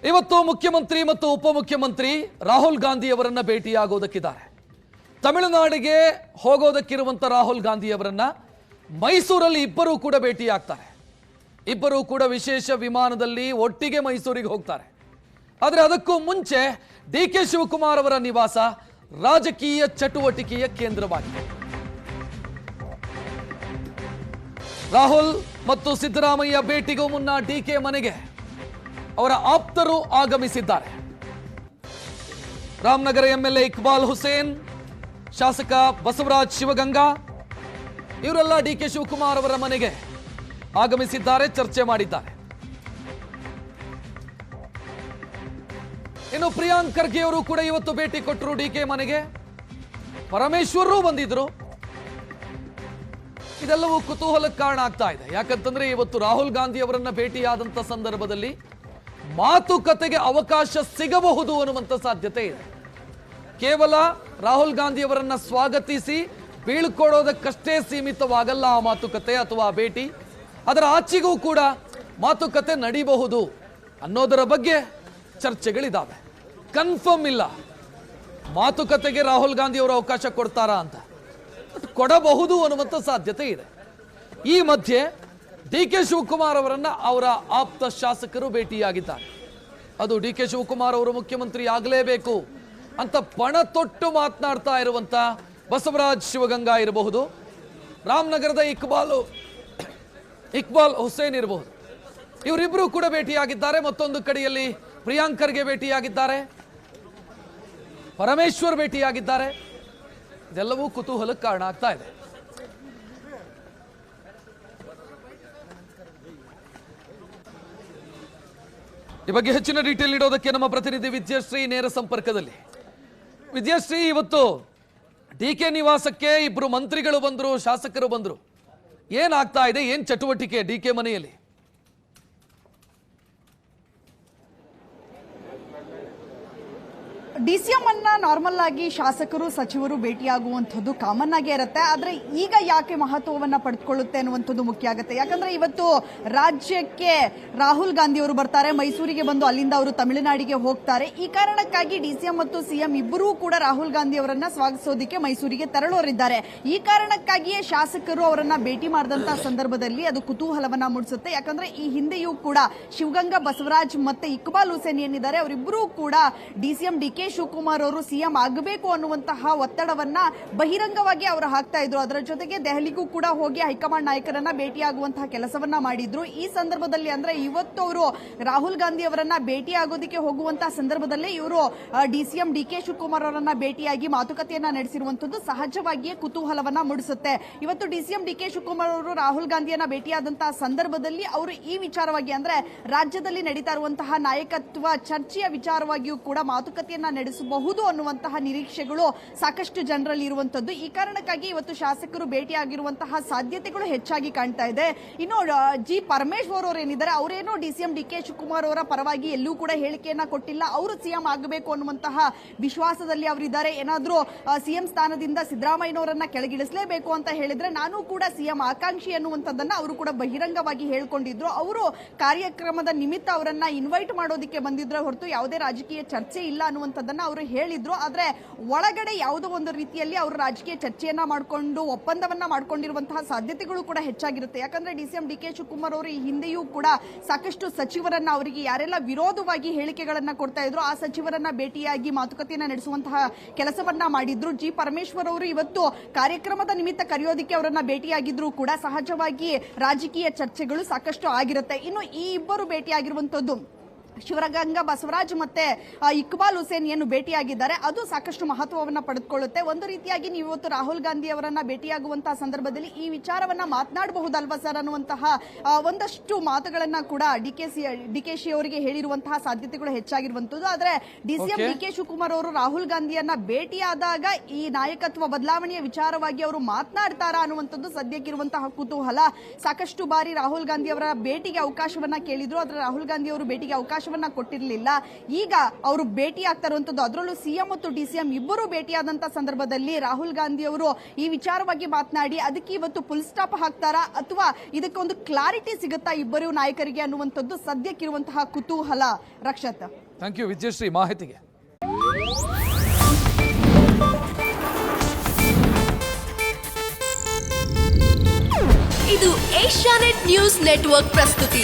ಇವತ್ತು ಮುಖ್ಯಮಂತ್ರಿ ಮತ್ತು ಉಪಮುಖ್ಯಮಂತ್ರಿ ರಾಹುಲ್ ಗಾಂಧಿ ಅವರನ್ನ ಭೇಟಿಯಾಗೋದಕ್ಕಿದ್ದಾರೆ. ತಮಿಳುನಾಡಿಗೆ ಹೋಗೋದಕ್ಕಿರುವಂತ ರಾಹುಲ್ ಗಾಂಧಿ ಅವರನ್ನ ಮೈಸೂರಲ್ಲಿ ಇಬ್ಬರೂ ಕೂಡ ಭೇಟಿಯಾಗ್ತಾರೆ. ಇಬ್ಬರೂ ಕೂಡ ವಿಶೇಷ ವಿಮಾನದಲ್ಲಿ ಒಟ್ಟಿಗೆ ಮೈಸೂರಿಗೆ ಹೋಗ್ತಾರೆ. ಆದರೆ ಅದಕ್ಕೂ ಮುಂಚೆ ಡಿ.ಕೆ. ಶಿವಕುಮಾರ್ ಅವರ ನಿವಾಸ ರಾಜಕೀಯ ಚಟುವಟಿಕೆಯ ಕೇಂದ್ರವಾಗಿದೆ. ರಾಹುಲ್ ಮತ್ತು ಸಿದ್ದರಾಮಯ್ಯ ಭೇಟಿಗೂ ಮುನ್ನ ಡಿ.ಕೆ. ಮನೆಗೆ ಅವರ ಆಪ್ತರು ಆಗಮಿಸಿದ್ದಾರೆ. ರಾಮನಗರ ಎಂಎಲ್ಎ ಇಕ್ಬಾಲ್ ಹುಸೇನ್, ಶಾಸಕ ಬಸವರಾಜ್ ಶಿವಗಂಗಾ ಇವರೆಲ್ಲ ಡಿ.ಕೆ. ಶಿವಕುಮಾರ್ ಅವರ ಮನೆಗೆ ಆಗಮಿಸಿದ್ದಾರೆ, ಚರ್ಚೆ ಮಾಡಿದ್ದಾರೆ. ಇನ್ನು ಪ್ರಿಯಾಂಕ್ ಖರ್ಗೆ ಅವರು ಕೂಡ ಇವತ್ತು ಭೇಟಿ ಕೊಟ್ಟರು ಡಿ.ಕೆ. ಮನೆಗೆ. ಪರಮೇಶ್ವರರು ಬಂದಿದ್ರು. ಇದೆಲ್ಲವೂ ಕುತೂಹಲಕ್ಕೆ ಕಾರಣ ಆಗ್ತಾ ಇದೆ. ಯಾಕಂತಂದ್ರೆ ಇವತ್ತು ರಾಹುಲ್ ಗಾಂಧಿ ಅವರನ್ನ ಭೇಟಿಯಾದಂತ ಸಂದರ್ಭದಲ್ಲಿ ಮಾತುಕತೆಗೆ ಅವಕಾಶ ಸಿಗಬಹುದು ಅನ್ನುವಂಥ ಸಾಧ್ಯತೆ ಇದೆ. ಕೇವಲ ರಾಹುಲ್ ಗಾಂಧಿ ಅವರನ್ನ ಸ್ವಾಗತಿಸಿ ಬೀಳ್ಕೊಡೋದಕ್ಕಷ್ಟೇ ಸೀಮಿತವಾಗಲ್ಲ ಆ ಮಾತುಕತೆ ಅಥವಾ ಆ ಭೇಟಿ. ಅದರ ಆಚೆಗೂ ಕೂಡ ಮಾತುಕತೆ ನಡೀಬಹುದು ಅನ್ನೋದರ ಬಗ್ಗೆ ಚರ್ಚೆಗಳಿದ್ದಾವೆ. ಕನ್ಫರ್ಮ್ ಇಲ್ಲ ಮಾತುಕತೆಗೆ ರಾಹುಲ್ ಗಾಂಧಿ ಅವರು ಅವಕಾಶ ಕೊಡ್ತಾರಾ ಅಂತ, ಕೊಡಬಹುದು ಅನ್ನುವಂಥ ಸಾಧ್ಯತೆ ಇದೆ. ಈ ಮಧ್ಯೆ ಡಿ.ಕೆ. ಶಿವಕುಮಾರ್ ಅವರನ್ನ ಅವರ ಆಪ್ತ ಶಾಸಕರು ಭೇಟಿಯಾಗಿದ್ದಾರೆ. ಅದು ಡಿ.ಕೆ. ಶಿವಕುಮಾರ್ ಅವರು ಮುಖ್ಯಮಂತ್ರಿ ಆಗಲೇಬೇಕು ಅಂತ ಪಣ ತೊಟ್ಟು ಮಾತನಾಡ್ತಾ ಇರುವಂತ ಬಸವರಾಜ್ ಶಿವಗಂಗಾ ಇರಬಹುದು, ರಾಮನಗರದ ಇಕ್ಬಾಲ್ ಹುಸೇನ್ ಇರಬಹುದು. ಇವರಿಬ್ಬರು ಕೂಡ ಭೇಟಿಯಾಗಿದ್ದಾರೆ. ಮತ್ತೊಂದು ಕಡೆಯಲ್ಲಿ ಪ್ರಿಯಾಂಕ್ ಖರ್ಗೆ ಭೇಟಿಯಾಗಿದ್ದಾರೆ, ಪರಮೇಶ್ವರ್ ಭೇಟಿಯಾಗಿದ್ದಾರೆ. ಇದೆಲ್ಲವೂ ಕುತೂಹಲಕ್ಕೆ ಕಾರಣ ಆಗ್ತಾ ಇದೆ. ಈ ಬಗ್ಗೆ ಹೆಚ್ಚಿನ ಡೀಟೇಲ್ ನೀಡೋದಕ್ಕೆ ನಮ್ಮ ಪ್ರತಿನಿಧಿ ವಿದ್ಯಾಶ್ರೀ ನೇರ ಸಂಪರ್ಕದಲ್ಲಿ. ವಿದ್ಯಾಶ್ರೀ, ಇವತ್ತು ಡಿ.ಕೆ. ನಿವಾಸಕ್ಕೆ ಇಬ್ರು ಮಂತ್ರಿಗಳು ಬಂದ್ರು, ಶಾಸಕರು ಬಂದ್ರು. ಏನಾಗ್ತಾ ಇದೆ, ಏನ್ ಚಟುವಟಿಕೆ ಡಿ.ಕೆ. ಮನೆಯಲ್ಲಿ? ಡಿಸಿಎಂ ಅನ್ನ ನಾರ್ಮಲ್ ಆಗಿ ಶಾಸಕರು ಸಚಿವರು ಭೇಟಿಯಾಗುವಂಥದ್ದು ಕಾಮನ್ ಆಗೇ ಇರುತ್ತೆ. ಆದ್ರೆ ಈಗ ಯಾಕೆ ಮಹತ್ವವನ್ನ ಪಡೆದುಕೊಳ್ಳುತ್ತೆ ಅನ್ನುವಂಥದ್ದು ಮುಖ್ಯ ಆಗುತ್ತೆ. ಯಾಕಂದ್ರೆ ಇವತ್ತು ರಾಜ್ಯಕ್ಕೆ ರಾಹುಲ್ ಗಾಂಧಿ ಅವರು ಬರ್ತಾರೆ, ಮೈಸೂರಿಗೆ ಬಂದು ಅಲ್ಲಿಂದ ಅವರು ತಮಿಳುನಾಡಿಗೆ ಹೋಗ್ತಾರೆ. ಈ ಕಾರಣಕ್ಕಾಗಿ ಡಿಸಿಎಂ ಮತ್ತು ಸಿಎಂ ಇಬ್ಬರೂ ಕೂಡ ರಾಹುಲ್ ಗಾಂಧಿ ಅವರನ್ನ ಸ್ವಾಗತಿಸೋದಕ್ಕೆ ಮೈಸೂರಿಗೆ ತೆರಳೋರಿದ್ದಾರೆ. ಈ ಕಾರಣಕ್ಕಾಗಿಯೇ ಶಾಸಕರು ಅವರನ್ನ ಭೇಟಿ ಮಾಡಿದಂತಹ ಸಂದರ್ಭದಲ್ಲಿ ಅದು ಕುತೂಹಲವನ್ನ ಮೂಡಿಸುತ್ತೆ. ಯಾಕಂದ್ರೆ ಈ ಹಿಂದೆಯೂ ಕೂಡ ಶಿವಗಂಗಾ ಬಸವರಾಜ್ ಮತ್ತೆ ಇಕ್ಬಾಲ್ ಹುಸೇನ್ ಏನಿದ್ದಾರೆ ಅವರಿಬ್ಬರೂ ಕೂಡ ಡಿಸಿಎಂ ಡಿ.ಕೆ. ಶಿವಕುಮಾರ್ ಅವರು ಸಿಎಂ ಆಗಬೇಕು ಅನ್ನುವಂತಹ ಒತ್ತಡವನ್ನ ಬಹಿರಂಗವಾಗಿ ಅವರು ಹಾಕ್ತಾ ಇದ್ರು. ಅದರ ಜೊತೆಗೆ ದೆಹಲಿಗೂ ಕೂಡ ಹೋಗಿ ಹೈಕಮಾಂಡ್ ನಾಯಕರನ್ನ ಭೇಟಿಯಾಗುವಂತಹ ಕೆಲಸವನ್ನ ಮಾಡಿದ್ರು. ಈ ಸಂದರ್ಭದಲ್ಲಿ ಅಂದ್ರೆ ಇವತ್ತು ಅವರು ರಾಹುಲ್ ಗಾಂಧಿ ಅವರನ್ನ ಭೇಟಿಯಾಗೋದಕ್ಕೆ ಹೋಗುವಂತಹ ಸಂದರ್ಭದಲ್ಲೇ ಇವರು ಡಿಸಿಎಂ ಡಿ.ಕೆ. ಶಿವಕುಮಾರ್ ಅವರನ್ನ ಭೇಟಿಯಾಗಿ ಮಾತುಕತೆಯನ್ನ ನಡೆಸಿರುವಂತದ್ದು ಸಹಜವಾಗಿಯೇ ಕುತೂಹಲವನ್ನ ಮೂಡಿಸುತ್ತೆ. ಇವತ್ತು ಡಿಸಿಎಂ ಡಿ.ಕೆ. ಶಿವಕುಮಾರ್ ಅವರು ರಾಹುಲ್ ಗಾಂಧಿಯನ್ನ ಭೇಟಿಯಾದಂತಹ ಸಂದರ್ಭದಲ್ಲಿ ಅವರು ಈ ವಿಚಾರವಾಗಿ ಅಂದ್ರೆ ರಾಜ್ಯದಲ್ಲಿ ನಡೀತಾ ಇರುವಂತಹ ನಾಯಕತ್ವ ಚರ್ಚೆಯ ವಿಚಾರವಾಗಿಯೂ ಕೂಡ ಮಾತುಕತೆಯನ್ನ ನಡೆಸಬಹುದು ಅನ್ನುವಂತಹ ನಿರೀಕ್ಷೆಗಳು ಸಾಕಷ್ಟು ಜನರಲ್ಲಿ ಇರುವಂತದ್ದು. ಈ ಕಾರಣಕ್ಕಾಗಿ ಇವತ್ತು ಶಾಸಕರು ಭೇಟಿಯಾಗಿರುವಂತಹ ಸಾಧ್ಯತೆಗಳು ಹೆಚ್ಚಾಗಿ ಕಾಣ್ತಾ ಇದೆ. ಇನ್ನು ಜಿ ಪರಮೇಶ್ವರ್ ಅವರು ಏನಿದ್ದಾರೆ ಅವರೇನೋ ಡಿಸಿಎಂ ಡಿ.ಕೆ. ಶಿವಕುಮಾರ್ ಅವರ ಪರವಾಗಿ ಎಲ್ಲೂ ಕೂಡ ಹೇಳಿಕೆಯನ್ನ ಕೊಟ್ಟಿಲ್ಲ. ಅವರು ಸಿಎಂ ಆಗಬೇಕು ಅನ್ನುವಂತಹ ವಿಶ್ವಾಸದಲ್ಲಿ ಅವರಿದ್ದಾರೆ. ಏನಾದ್ರೂ ಸಿಎಂ ಸ್ಥಾನದಿಂದ ಸಿದ್ದರಾಮಯ್ಯನವರನ್ನ ಕೆಳಗಿಳಿಸಲೇಬೇಕು ಅಂತ ಹೇಳಿದ್ರೆ ನಾನು ಕೂಡ ಸಿಎಂ ಆಕಾಂಕ್ಷಿ ಅನ್ನುವಂಥದ್ದನ್ನ ಅವರು ಕೂಡ ಬಹಿರಂಗವಾಗಿ ಹೇಳ್ಕೊಂಡಿದ್ರು. ಅವರು ಕಾರ್ಯಕ್ರಮದ ನಿಮಿತ್ತ ಅವರನ್ನ ಇನ್ವೈಟ್ ಮಾಡೋದಕ್ಕೆ ಬಂದಿದ್ರೆ ಹೊರತು ಯಾವುದೇ ರಾಜಕೀಯ ಚರ್ಚೆ ಇಲ್ಲ ಅನ್ನುವಂಥದ್ದನ್ನ ಅವರು ಹೇಳಿದ್ರು. ಆದ್ರೆ ಒಳಗಡೆ ಯಾವುದೋ ಒಂದು ರೀತಿಯಲ್ಲಿ ಅವರು ರಾಜಕೀಯ ಚರ್ಚೆಯನ್ನ ಮಾಡಿಕೊಂಡು ಒಪ್ಪಂದವನ್ನ ಮಾಡ್ಕೊಂಡಿರುವಂತಹ ಸಾಧ್ಯತೆಗಳು ಕೂಡ ಹೆಚ್ಚಾಗಿರುತ್ತೆ. ಯಾಕಂದ್ರೆ ಡಿಸಿಎಂ ಡಿ.ಕೆ. ಶಿವಕುಮಾರ್ ಅವರು ಈ ಹಿಂದೆಯೂ ಕೂಡ ಸಾಕಷ್ಟು ಸಚಿವರನ್ನ ಅವರಿಗೆ ಯಾರೆಲ್ಲ ವಿರೋಧವಾಗಿ ಹೇಳಿಕೆಗಳನ್ನ ಕೊಡ್ತಾ ಇದ್ರು ಆ ಸಚಿವರನ್ನ ಭೇಟಿಯಾಗಿ ಮಾತುಕತೆಯನ್ನ ನಡೆಸುವಂತಹ ಕೆಲಸವನ್ನ ಮಾಡಿದ್ರು. ಜಿ ಪರಮೇಶ್ವರ್ ಅವರು ಇವತ್ತು ಕಾರ್ಯಕ್ರಮದ ನಿಮಿತ್ತ ಕರೆಯೋದಕ್ಕೆ ಅವರನ್ನ ಭೇಟಿಯಾಗಿದ್ರು ಕೂಡ ಸಹಜವಾಗಿ ರಾಜಕೀಯ ಚರ್ಚೆಗಳು ಸಾಕಷ್ಟು ಆಗಿರುತ್ತೆ. ಇನ್ನು ಈ ಇಬ್ಬರು ಭೇಟಿಯಾಗಿರುವಂತದ್ದು ಶಿವಗಂಗಾ ಬಸವರಾಜ್ ಮತ್ತೆ ಇಕ್ಬಾಲ್ ಹುಸೇನ್ ಏನು ಭೇಟಿಯಾಗಿದ್ದಾರೆ ಅದು ಸಾಕಷ್ಟು ಮಹತ್ವವನ್ನ ಪಡೆದುಕೊಳ್ಳುತ್ತೆ. ಒಂದು ರೀತಿಯಾಗಿ ನೀವು ಇವತ್ತು ರಾಹುಲ್ ಗಾಂಧಿ ಅವರನ್ನ ಭೇಟಿಯಾಗುವಂತಹ ಸಂದರ್ಭದಲ್ಲಿ ಈ ವಿಚಾರವನ್ನ ಮಾತನಾಡಬಹುದಲ್ವಾ ಸರ್ ಅನ್ನುವಂತಹ ಒಂದಷ್ಟು ಮಾತುಗಳನ್ನ ಕೂಡ ಡಿಕೆಶಿ ಅವರಿಗೆ ಹೇಳಿರುವಂತಹ ಸಾಧ್ಯತೆಗಳು ಹೆಚ್ಚಾಗಿರುವಂತದ್ದು. ಆದ್ರೆ ಡಿಸಿಎಂ ಡಿ.ಕೆ. ಶಿವಕುಮಾರ್ ಅವರು ರಾಹುಲ್ ಗಾಂಧಿಯನ್ನ ಭೇಟಿಯಾದಾಗ ಈ ನಾಯಕತ್ವ ಬದಲಾವಣೆಯ ವಿಚಾರವಾಗಿ ಅವರು ಮಾತನಾಡ್ತಾರಾ ಅನ್ನುವಂಥದ್ದು ಸದ್ಯಕ್ಕಿರುವಂತಹ ಕುತೂಹಲ. ಸಾಕಷ್ಟು ಬಾರಿ ರಾಹುಲ್ ಗಾಂಧಿ ಅವರ ಭೇಟಿಗೆ ಅವಕಾಶವನ್ನ ಕೇಳಿದ್ರು. ಆದ್ರೆ ರಾಹುಲ್ ಗಾಂಧಿ ಅವರು ಭೇಟಿಗೆ ಅವಕಾಶ ಅವಕಾಶವನ್ನ ಕೊಟ್ಟಿರಲಿಲ್ಲ. ಈಗ ಅವರು ಭೇಟಿ ಆಗ್ತಾ ಇರುವಂತದ್ದು, ಅದರಲ್ಲೂ ಸಿಎಂ ಮತ್ತು ಡಿಸಿಎಂ ಇಬ್ಬರು ಭೇಟಿಯಾದಂತ ಸಂದರ್ಭದಲ್ಲಿ ರಾಹುಲ್ ಗಾಂಧಿ ಅವರು ಈ ವಿಚಾರವಾಗಿ ಮಾತನಾಡಿ ಅದಕ್ಕೆ ಇವತ್ತು ಫುಲ್ ಸ್ಟಾಪ್ ಹಾಕ್ತಾರಾ ಅಥವಾ ಇದಕ್ಕೊಂದು ಕ್ಲಾರಿಟಿ ಸಿಗುತ್ತಾ ಇಬ್ಬರು ನಾಯಕರಿಗೆ ಅನ್ನುವಂಥದ್ದು ಸದ್ಯಕ್ಕಿರುವಂತಹ ಕುತೂಹಲ. ರಕ್ಷತ್, ಥ್ಯಾಂಕ್ ಯು ವಿಜಯಶ್ರೀ ಮಾಹಿತಿಗೆ. ಇದು ಏಷ್ಯಾನೆಟ್ ನ್ಯೂಸ್ ನೆಟ್ವರ್ಕ್ ಪ್ರಸ್ತುತಿ.